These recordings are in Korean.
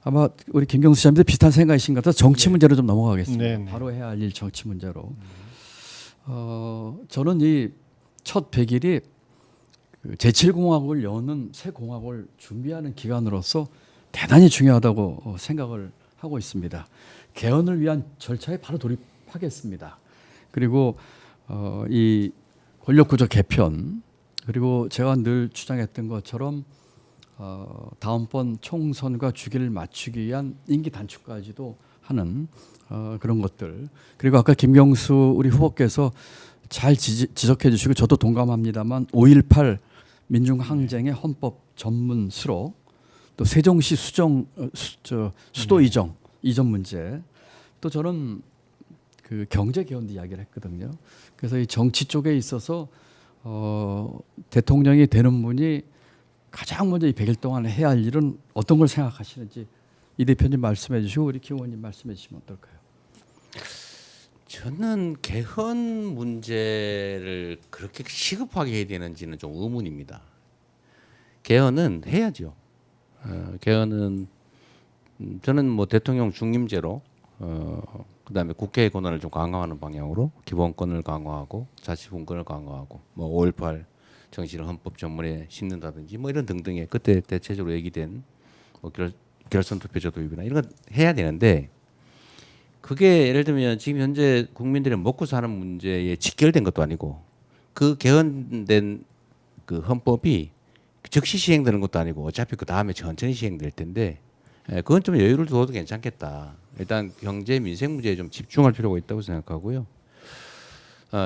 아마 우리 김경수 씨님도 비슷한 생각이신 것 같아서 정치 문제로 좀 넘어가겠습니다. 네, 네. 바로 해야 할 일 정치 문제로. 저는 이 첫 100일이 그 제7공화국을 여는 새 공화국을 준비하는 기간으로서 대단히 중요하다고 생각을 하고 있습니다. 개헌을 위한 절차에 바로 돌입하겠습니다. 그리고 이 권력구조 개편, 그리고 제가 늘 주장했던 것처럼 다음번 총선과 주기를 맞추기 위한 임기 단축까지도 하는 그런 것들. 그리고 아까 김경수 우리 후보께서 잘 지적해 주시고 저도 동감합니다만 5.18 민중항쟁의 헌법 전문 수로, 또 세종시 수도 이전 문제, 또 저는 그 경제 개헌도 이야기를 했거든요. 그래서 이 정치 쪽에 있어서 대통령이 되는 분이 가장 먼저 이 100일 동안 해야 할 일은 어떤 걸 생각하시는지 이 대표님 말씀해 주시고 우리 김 의원님 말씀해 주시면 어떨까요? 저는 개헌 문제를 그렇게 시급하게 해야 되는지는 좀 의문입니다. 개헌은 해야죠. 개헌은 저는 뭐 대통령 중임제로 그다음에 국회의 권한을 좀 강화하는 방향으로 기본권을 강화하고 자치분권을 강화하고 뭐 5.18 정신을 헌법 전문에 심는다든지 뭐 이런 등등의 그때 대체적으로 얘기된 뭐 결선 투표제 도입이나 이런 거 해야 되는데 그게 예를 들면 지금 현재 국민들이 먹고 사는 문제에 직결된 것도 아니고 그 개헌된 그 헌법이 즉시 시행되는 것도 아니고 어차피 그 다음에 천천히 시행될 텐데 그건 좀 여유를 둬도 괜찮겠다. 일단 경제 민생 문제에 좀 집중할 필요가 있다고 생각하고요.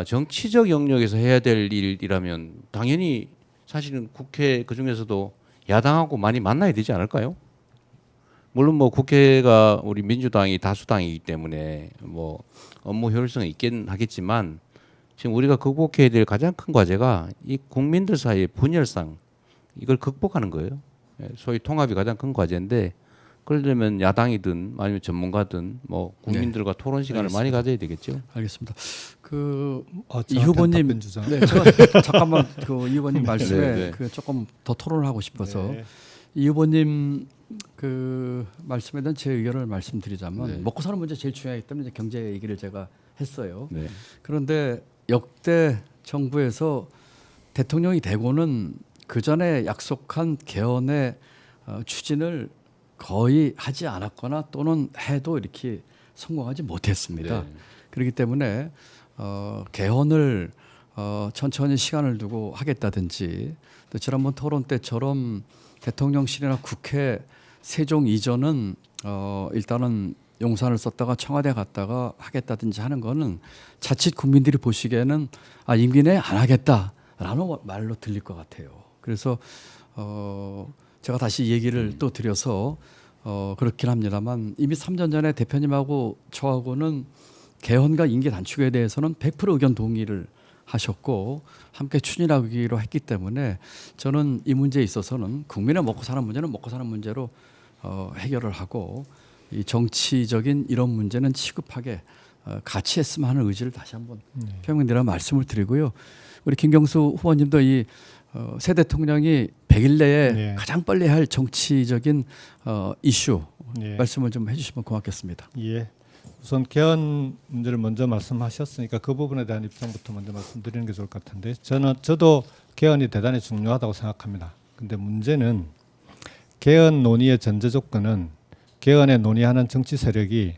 정치적 영역에서 해야 될 일이라면 당연히 사실은 국회 그 중에서도 야당하고 많이 만나야 되지 않을까요? 물론 뭐 국회가 우리 민주당이 다수당이기 때문에 뭐 업무 효율성이 있긴 하겠지만 지금 우리가 극복해야 될 가장 큰 과제가 이 국민들 사이의 분열상 이걸 극복하는 거예요. 소위 통합이 가장 큰 과제인데 그러려면 야당이든 아니면 전문가든 뭐 국민들과 토론 시간을 많이 가져야 되겠죠. 알겠습니다. 그 이 저한테 후보님, 답변 주자. 네, 제가 잠깐만 그 이 후보님 말씀에 네, 네. 그 조금 더 토론을 하고 싶어서 네. 이 후보님 그 말씀에 대한 제 의견을 말씀드리자면 네. 먹고 사는 문제 제일 중요하기 때문에 이제 경제 얘기를 제가 했어요. 네. 그런데 역대 정부에서 대통령이 되고는 그 전에 약속한 개헌의 추진을 거의 하지 않았거나 또는 해도 이렇게 성공하지 못했습니다. 네. 그렇기 때문에 개헌을 천천히 시간을 두고 하겠다든지 또 지난번 토론 때처럼 대통령실이나 국회 세종 이전은 일단은 용산을 썼다가 청와대 갔다가 하겠다든지 하는 거는 자칫 국민들이 보시기에는 임기 내에 안 하겠다라는 말로 들릴 것 같아요. 그래서 제가 다시 얘기를 또 드려서 그렇긴 합니다만 이미 3년 전에 대표님하고 저하고는 개헌과 임기 단축에 대해서는 100% 의견 동의를 하셨고 함께 추진하기로 했기 때문에 저는 이 문제에 있어서는 국민의 먹고 사는 문제는 먹고 사는 문제로 해결을 하고 이 정치적인 이런 문제는 시급하게 같이 했으면 하는 의지를 다시 한번 표명드려 말씀을 드리고요. 우리 김경수 후보님도 이 새 대통령이 100일 내에 네. 가장 빨리 할 정치적인 이슈 네. 말씀을 좀 해주시면 고맙겠습니다. 예. 우선 개헌 문제를 먼저 말씀하셨으니까 그 부분에 대한 입장부터 먼저 말씀드리는 게 좋을 것 같은데 저도 개헌이 대단히 중요하다고 생각합니다. 근데 문제는 개헌 논의의 전제 조건은 개헌에 논의하는 정치 세력이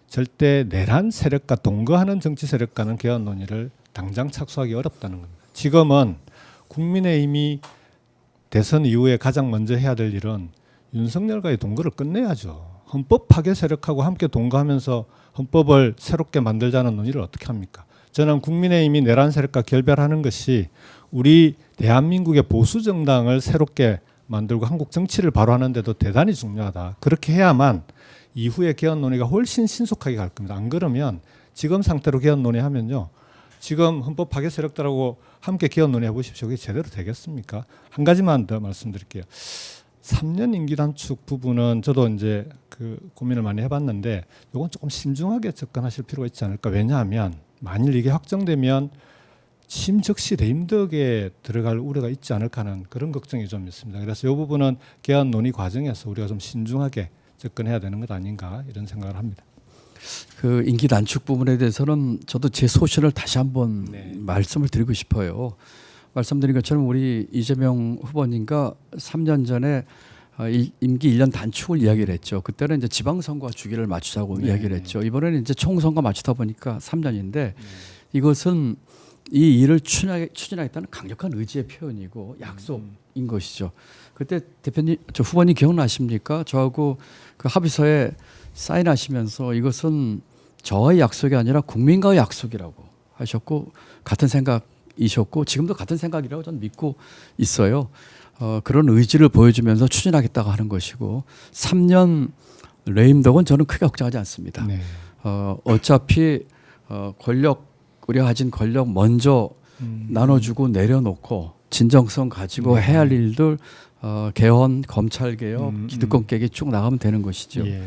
절대 내란 세력과 동거하는 정치 세력과는 개헌 논의를 당장 착수하기 어렵다는 겁니다. 지금은 국민의힘이 대선 이후에 가장 먼저 해야 될 일은 윤석열과의 동거를 끝내야죠. 헌법 파괴 세력하고 함께 동거하면서 헌법을 새롭게 만들자는 논의를 어떻게 합니까? 저는 국민의힘이 내란 세력과 결별하는 것이 우리 대한민국의 보수 정당을 새롭게 만들고 한국 정치를 바로 하는데도 대단히 중요하다. 그렇게 해야만 이후에 개헌 논의가 훨씬 신속하게 갈 겁니다. 안 그러면 지금 상태로 개헌 논의하면요. 지금 헌법 파괴 세력들하고 함께 개헌 논의해 보십시오. 그게 제대로 되겠습니까? 한 가지만 더 말씀드릴게요. 3년 임기 단축 부분은 저도 이제 그 고민을 많이 해봤는데 이건 조금 신중하게 접근하실 필요가 있지 않을까. 왜냐하면 만일 이게 확정되면 심즉시 레임덕에 들어갈 우려가 있지 않을까 하는 그런 걱정이 좀 있습니다. 그래서 이 부분은 개헌 논의 과정에서 우리가 좀 신중하게 접근해야 되는 것 아닌가 이런 생각을 합니다. 그 임기 단축 부분에 대해서는 저도 제 소신을 다시 한번 네. 말씀을 드리고 싶어요. 말씀드린 것처럼 우리 이재명 후보님과 3년 전에 임기 1년 단축을 이야기를 했죠. 그때는 이제 지방선거와 주기를 맞추자고 네. 이야기를 했죠. 이번에는 이제 총선과 맞추다 보니까 3년인데 이것은 이 일을 추진하겠다는 강력한 의지의 표현이고 약속인 것이죠. 그때 대표님, 저 후보님 기억나십니까? 저하고 그 합의서에 사인하시면서 이것은 저와의 약속이 아니라 국민과의 약속이라고 하셨고 같은 생각이셨고 지금도 같은 생각이라고 저는 믿고 있어요. 그런 의지를 보여주면서 추진하겠다고 하는 것이고 3년 레임덕은 저는 크게 걱정하지 않습니다. 네. 어차피 우리가 가진 권력 먼저 나눠주고 내려놓고 진정성 가지고 해야 할 일들 개헌, 검찰 개혁, 기득권 깨기 쭉 나가면 되는 것이죠. 예.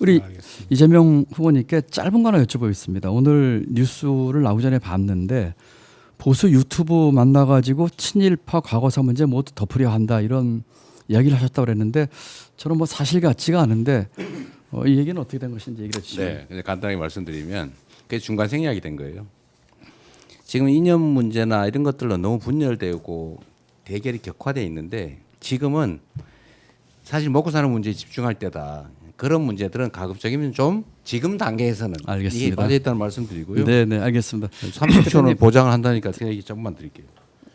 우리 알겠습니다. 이재명 후보님께 짧은 거 하나 여쭤보겠습니다. 오늘 뉴스를 나오기 전에 봤는데 보수 유튜브 만나가지고 친일파 과거사 문제 모두 덮으려 한다 이런 이야기를 하셨다고 그랬는데 저는 뭐 사실 같지가 않은데 이 얘기는 어떻게 된 것인지 얘기를 해주시면. 네, 그래서 간단하게 말씀드리면 그게 중간 생략이 된 거예요. 지금 이념 문제나 이런 것들로 너무 분열되고 대결이 격화돼 있는데 지금은 사실 먹고 사는 문제에 집중할 때다. 그런 문제들은 가급적이면 좀 지금 단계에서는 알겠습니다. 이게 빠져 있다는 말씀드리고요. 네, 네, 알겠습니다. 30초는 보장을 한다니까 제가 얘기 조금만 드릴게요.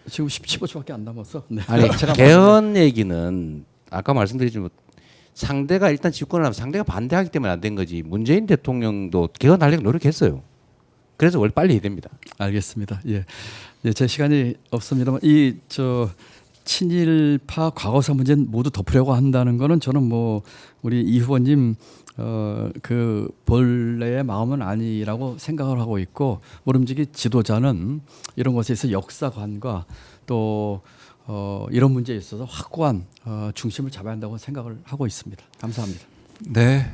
지금 15초밖에 안 남았어. 네. 아니 개헌 얘기는 아까 말씀드렸지만 상대가 일단 집권을 하면 상대가 반대하기 때문에 안 된 거지. 문재인 대통령도 개헌하려고 노력했어요. 그래서 원래 빨리 해야 됩니다. 알겠습니다. 예, 예, 제 시간이 없습니다만 이 친일파 과거사 문제는 모두 덮으려고 한다는 거는 저는 뭐 우리 이 후보님 그 본래의 마음은 아니라고 생각을 하고 있고 모름지기 지도자는 이런 것에 있어 역사관과 또 이런 문제에 있어서 확고한 중심을 잡아야 한다고 생각을 하고 있습니다. 감사합니다. 네.